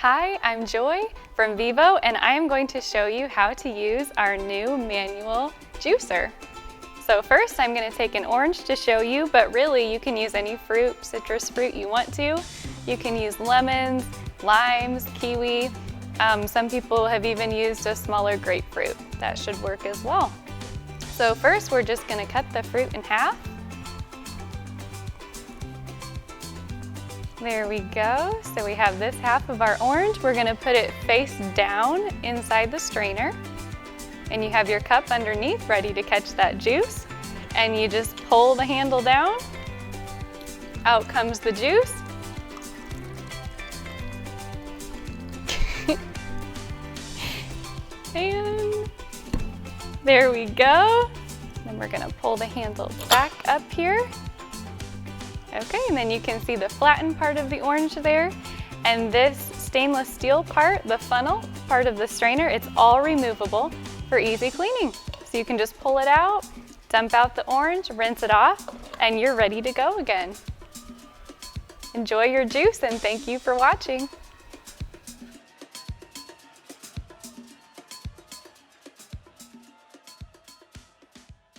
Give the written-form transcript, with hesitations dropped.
Hi, I'm Joy from Vivo, and I am going to show you how to use our new manual juicer. So first I'm going to take an orange to show you, but really you can use any fruit, citrus fruit you want to. You can use lemons, limes, kiwi. Some people have even used a smaller grapefruit. That should work as well. So first we're just going to cut the fruit in half. There we go. So we have this half of our orange. We're going to put it face down inside the strainer. And you have your cup underneath ready to catch that juice. And you just pull the handle down. Out comes the juice. And there we go. Then we're going to pull the handle back up here. Okay, and then you can see the flattened part of the orange there. And this stainless steel part, the funnel part of the strainer, it's all removable for easy cleaning. So you can just pull it out, dump out the orange, rinse it off, and you're ready to go again. Enjoy your juice and thank you for watching.